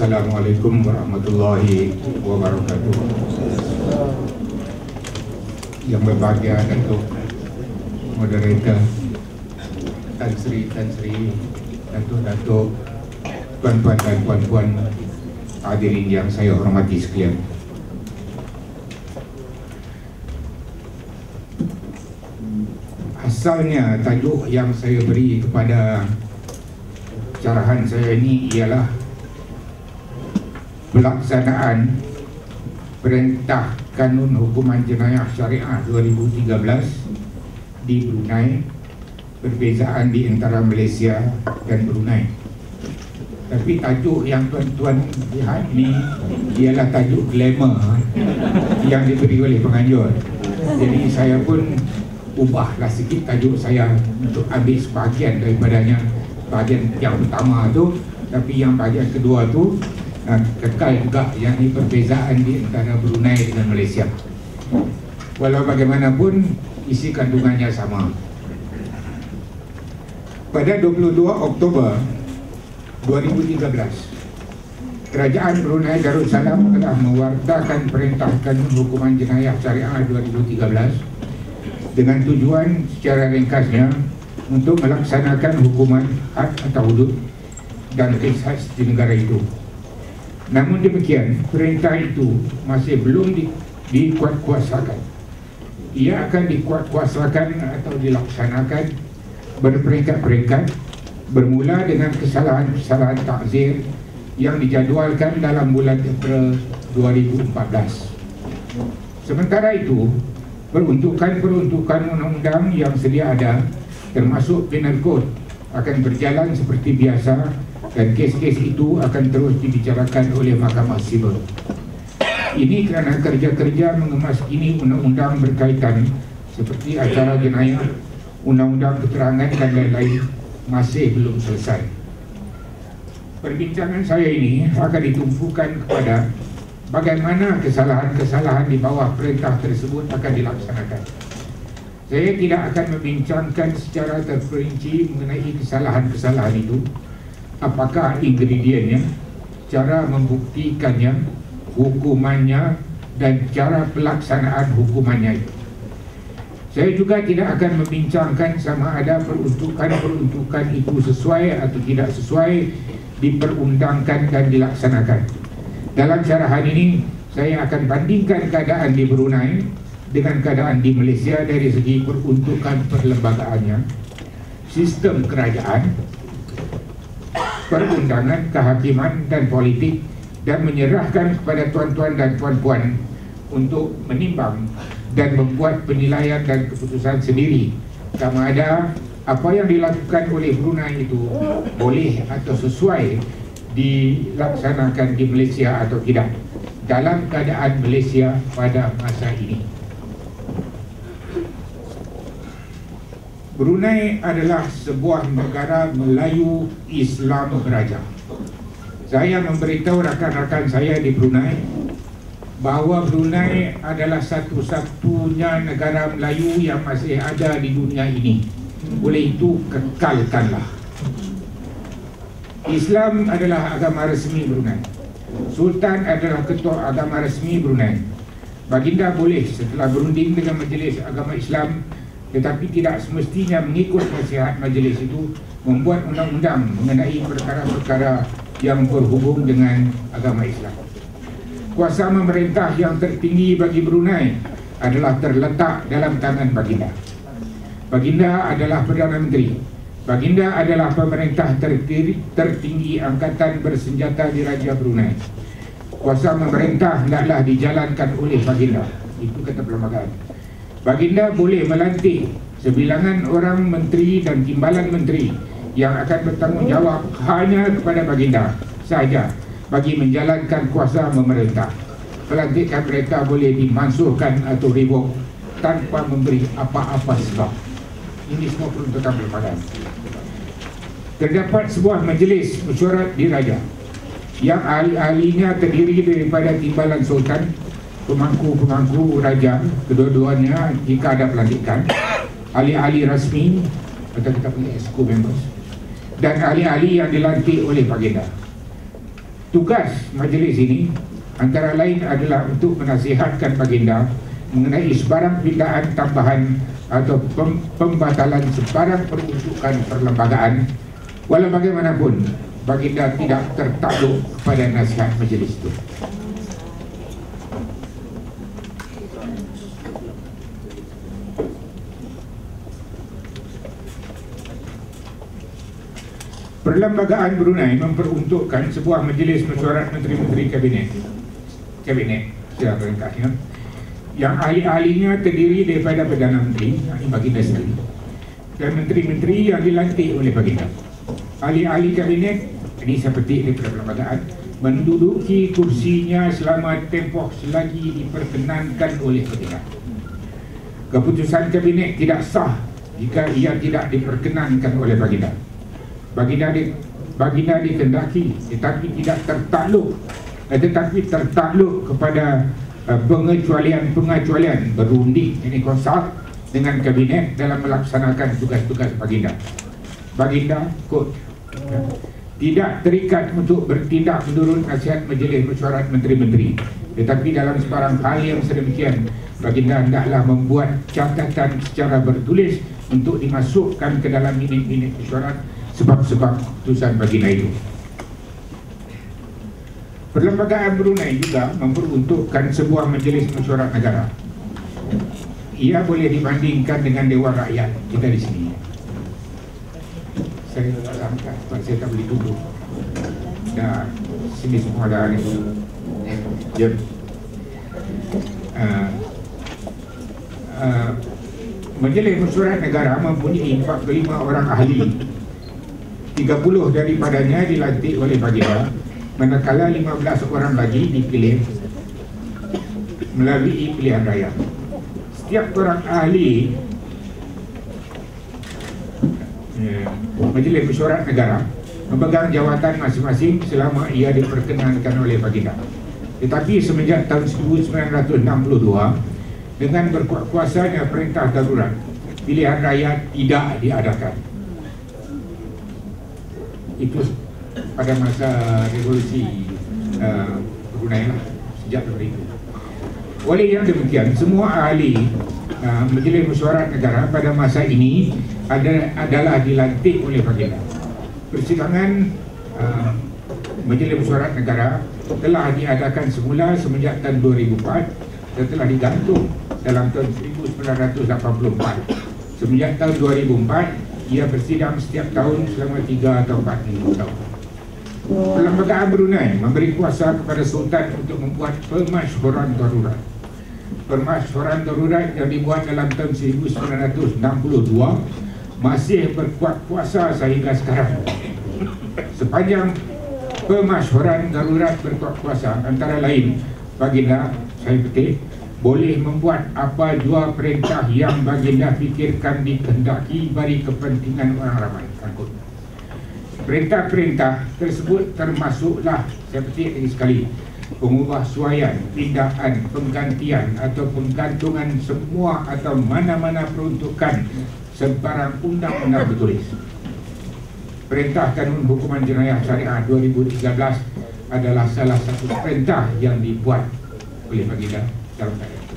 Assalamualaikum warahmatullahi wabarakatuh. Yang berbahagia Datuk Moderator, Tan Sri, Datuk, tuan-tuan dan puan-puan hadirin yang saya hormati sekalian. Asalnya tajuk yang saya beri kepada carahan saya ini ialah pelaksanaan Perintah Kanun Hukuman Jenayah Syariah 2013 di Brunei, perbezaan di antara Malaysia dan Brunei. Tapi tajuk yang tuan-tuan lihat ini ialah tajuk glamour yang diberi oleh penganjur. Jadi saya pun ubahlah sikit tajuk saya untuk ambil sebahagian daripadanya, bahagian yang pertama tu, tapi yang bahagian kedua tu kekal juga, yang ini perbezaan di antara Brunei dengan Malaysia. Walau bagaimanapun isi kandungannya sama. Pada 22 Oktober 2013, Kerajaan Brunei Darussalam telah mewartakan Perintah Kanun Hukuman Jenayah Syariah 2013 dengan tujuan secara ringkasnya untuk melaksanakan hukuman had atau hudud dan qisas di negara itu. Namun demikian, perintah itu masih belum dikuatkuasakan. Ia akan dikuatkuasakan atau dilaksanakan berperingkat-peringkat, bermula dengan kesalahan-kesalahan takzir yang dijadualkan dalam bulan April 2014. Sementara itu, peruntukan undang-undang yang sedia ada, termasuk penal code, akan berjalan seperti biasa dan kes-kes itu akan terus dibicarakan oleh Mahkamah Sivil. Ini kerana kerja-kerja mengemas kini undang-undang berkaitan seperti acara jenayah, undang-undang keterangan dan lain-lain masih belum selesai. Perbincangan saya ini akan ditumpukan kepada bagaimana kesalahan-kesalahan di bawah perintah tersebut akan dilaksanakan. Saya tidak akan membincangkan secara terperinci mengenai kesalahan-kesalahan itu, apakah ingrediennya, cara membuktikannya, hukumannya, dan cara pelaksanaan hukumannya itu. Saya juga tidak akan membincangkan sama ada peruntukan itu sesuai atau tidak sesuai diperundangkan dan dilaksanakan. Dalam syarahan ini, saya akan bandingkan keadaan di Brunei dengan keadaan di Malaysia dari segi peruntukan perlembagaannya, sistem kerajaan, perundangan, kehakiman dan politik, dan menyerahkan kepada tuan-tuan dan puan-puan untuk menimbang dan membuat penilaian dan keputusan sendiri sama ada apa yang dilakukan oleh Brunei itu boleh atau sesuai dilaksanakan di Malaysia atau tidak dalam keadaan Malaysia pada masa ini. Brunei adalah sebuah negara Melayu Islam beraja. Saya memberitahu rakan-rakan saya di Brunei bahawa Brunei adalah satu-satunya negara Melayu yang masih ada di dunia ini. Oleh itu, kekalkanlah. Islam adalah agama resmi Brunei. Sultan adalah ketua agama resmi Brunei. Baginda boleh setelah berunding dengan Majlis Agama Islam, tetapi tidak semestinya mengikut nasihat majlis itu membuat undang-undang mengenai perkara-perkara yang berhubung dengan agama Islam. Kuasa memerintah yang tertinggi bagi Brunei adalah terletak dalam tangan Baginda. Baginda adalah Perdana Menteri. Baginda adalah pemerintah tertinggi angkatan bersenjata di Raja Brunei. Kuasa memerintah hendaklah dijalankan oleh Baginda. Itu kata perlembagaan. Baginda boleh melantik sebilangan orang menteri dan timbalan menteri yang akan bertanggungjawab hanya kepada Baginda sahaja bagi menjalankan kuasa memerintah. Pelantikan mereka boleh dimansuhkan atau revoke tanpa memberi apa-apa sebab. Ini semua peruntukan perlembagaan. Terdapat sebuah majlis mesyuarat di Raja yang ahli-ahlinya terdiri daripada timbalan sultan, pemangku-pemangku raja, kedua-duanya jika ada pelantikan, ahli-ahli rasmi atau kita panggil EXCO members, dan ahli-ahli yang dilantik oleh Baginda. Tugas majlis ini antara lain adalah untuk menasihatkan baginda mengenai sebarang pindaan tambahan atau pembatalan sebarang peruntukan perlembagaan. Walau bagaimanapun, baginda tidak tertakluk kepada nasihat majlis itu. Perlembagaan Brunei memperuntukkan sebuah majlis mesyuarat menteri-menteri kabinet secara ringkasnya, yang ahli-ahlinya terdiri daripada Perdana Menteri, baginda sendiri, dan menteri-menteri yang dilantik oleh baginda. Ahli-ahli kabinet ini seperti daripada perlembagaan menduduki kursinya selama tempoh selagi diperkenankan oleh baginda. Keputusan kabinet tidak sah jika ia tidak diperkenankan oleh baginda. Baginda dikehendaki tetapi tidak tertakluk kepada pengecualian berunding ini konsult dengan kabinet dalam melaksanakan tugas-tugas baginda. Baginda quote, tidak terikat untuk bertindak menurut nasihat majlis mesyuarat menteri-menteri, tetapi dalam sebarang hal yang sedemikian baginda hendaklah membuat catatan secara bertulis untuk dimasukkan ke dalam minit-minit mesyuarat sebab-sebab keputusan baginda itu. Perlembagaan Brunei juga memperuntukkan sebuah majlis mesyuarat negara. Ia boleh dibandingkan dengan Dewan Rakyat kita di sini. Saya tak angkat sebab saya tak boleh duduk. Dan sini semua ada ni. Ya. Majlis mesyuarat negara mempunyai 45 orang ahli. 30 daripadanya dilantik oleh baginda, manakala 15 orang lagi dipilih melalui pilihan raya. Setiap orang ahli majlis mesyuarat negara memegang jawatan masing-masing selama ia diperkenankan oleh baginda. Tetapi semenjak tahun 1962 dengan berkuasanya perintah darurat, pilihan raya tidak diadakan. Itu pada masa revolusi Brunei lah, sejak dari itu. Oleh yang demikian, semua ahli majlis mesyuarat negara pada masa ini adalah dilantik oleh baginda. Persidangan majlis mesyuarat negara telah diadakan semula semenjak tahun 2004 dan telah digantung dalam tahun 1984. Semenjak tahun 2004 ia bersidang setiap tahun selama 3 atau 4 tahun. Perlembagaan Brunei memberi kuasa kepada Sultan untuk membuat permasyhuran darurat. Permasyhuran darurat yang dibuat dalam tahun 1962 masih berkuat kuasa sehingga sekarang. Sepanjang permasyhuran darurat berkuat kuasa, antara lain baginda, saya petik, boleh membuat apa jua perintah yang baginda fikirkan dikehendaki bagi kepentingan orang ramai. Perintah-perintah tersebut termasuklah seperti ini sekali: pengubahsuaian, pindaan, penggantian atau penggantungan semua atau mana-mana peruntukan sebarang undang-undang bertulis. Perintah Kanun Hukuman Jenayah Syariah 2013 adalah salah satu perintah yang dibuat oleh baginda dalam keadaan itu.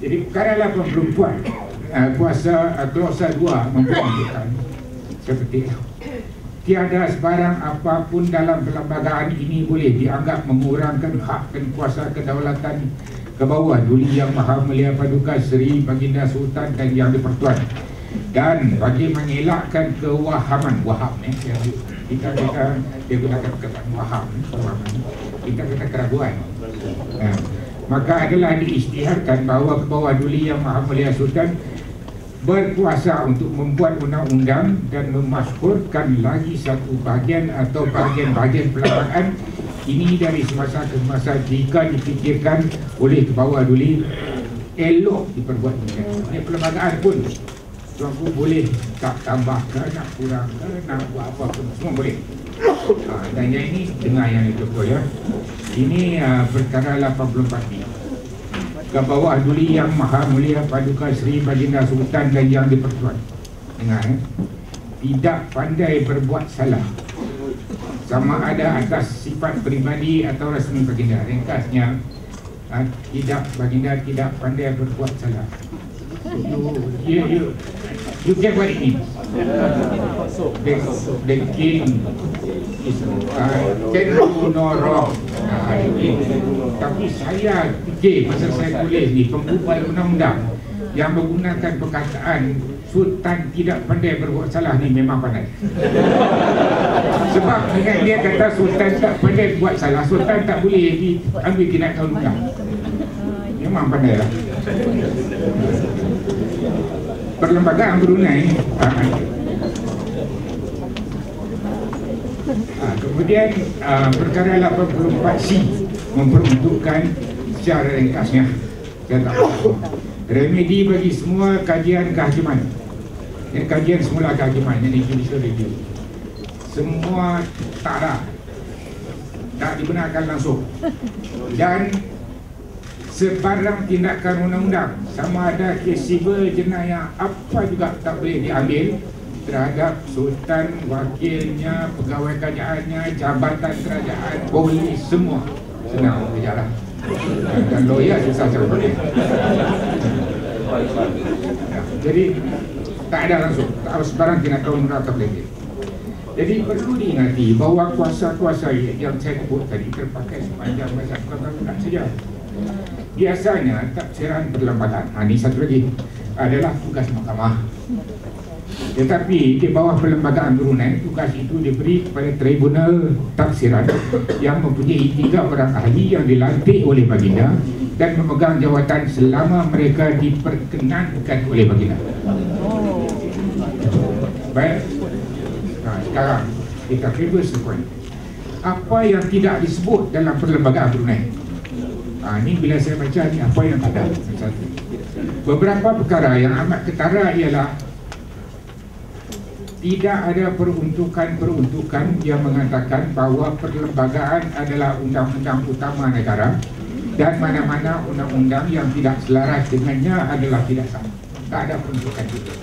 Jadi perkara 84 kuasa klausa 2 memperuntukkan seperti itu. Tiada sebarang apapun dalam perlembagaan ini boleh dianggap mengurangkan hak dan kuasa kedaulatan ke bawah Duli Yang Maha Mulia Paduka Seri Baginda Sultan dan Yang di-Pertuan, dan bagi mengelakkan kewahaman yang kita dia gunakan perkataan waham, kita kata keraguan, maka adalah diisytiharkan bahawa ke bawah Duli Yang Maha Mulia Sultan berkuasa untuk membuat undang-undang dan memasyhurkan lagi satu bahagian atau bahagian-bahagian perlembagaan ini dari semasa ke semasa jika dipikirkan oleh ke bawah Duli elok diperbuat. Ini perlembagaan pun tuanku boleh tak tambah ke, nak kurang ke, nak buat apa pun semua boleh. Dan yang ini dengar yang itu ya. Ini perkara 84B. Ke bawah Duli Yang Maha Mulia Paduka Seri Baginda Sultan dan Yang di-Pertuan. Dengar tidak pandai berbuat salah sama ada atas sifat peribadi atau rasmi baginda. Ringkasnya, baginda tidak pandai berbuat salah. You get what it means. The king is can do no wrong. Tapi saya fikir masa saya tulis ni, pembuat undang-undang yang menggunakan perkataan Sultan tidak pandai berbuat salah ni memang pandai. Sebab dengan dia kata Sultan tak pandai buat salah, Sultan tak boleh diambil tindakan undang. Memang pandai lah. Perlembagaan Brunei kemudian perkara 84C memperuntukkan secara ringkasnya, saya tak tahu, remedi bagi semua kajian kehakiman. Kajian semula kehakiman, ini judicial review, semua tak dibenarkan langsung. Dan sebarang tindakan undang-undang, sama ada kes sivil, jenayah, apa juga tak boleh diambil terhadap sultan, wakilnya, pegawai kerajaannya, jabatan kerajaan, polis, semua senang berjalan. Dan lawyer susah cari. Jadi tak ada langsung, tak harus sebarang tindakan undang-undang tak boleh. Jadi perlu diingati bahawa kuasa-kuasa yang saya sebut tadi terpakai sepanjang masa perlembagaan saja. Biasanya tafsiran perlembagaan, ini satu lagi, adalah tugas mahkamah. Tetapi di bawah perlembagaan Brunei, tugas itu diberi kepada tribunal tafsiran yang mempunyai 3 orang ahli yang dilantik oleh baginda dan memegang jawatan selama mereka diperkenankan oleh baginda. Baik, sekarang kita reverse sequence. Apa yang tidak disebut dalam perlembagaan Brunei? Ini bila saya baca ni, apa yang tak ada. Beberapa perkara yang amat ketara ialah tidak ada peruntukan yang mengatakan bahawa perlembagaan adalah undang-undang utama negara dan mana-mana undang-undang yang tidak selaras dengannya adalah tidak sah. Tak ada peruntukan itu.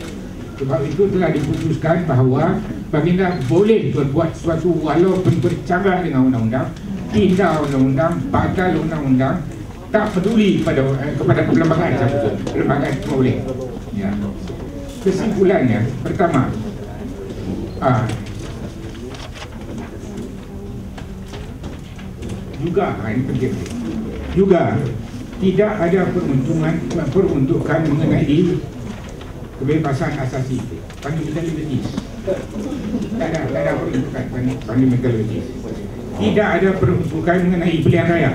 Sebab itu telah diputuskan bahawa baginda boleh berbuat sesuatu walaupun bercanggah dengan undang-undang, tindak undang-undang, batal undang-undang, tak peduli kepada perlembagaan sahaja. Perlembagaan semua boleh. Ya. Kesimpulannya, pertama, juga ini penting. Juga tidak ada peruntukan mengenai kebebasan asasi, fundamental liberties. Tak ada peruntukan fundamental liberties. Tidak ada peruntukan mengenai pilihan raya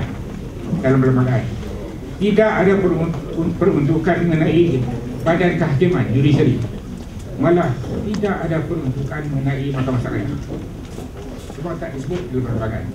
dalam perlembagaan. Tidak ada peruntukan mengenai badan kehakiman, judiciary. Malah tidak ada peruntukan mengenai mahkamah syariah. Semua tak disebut dalam perlembagaan.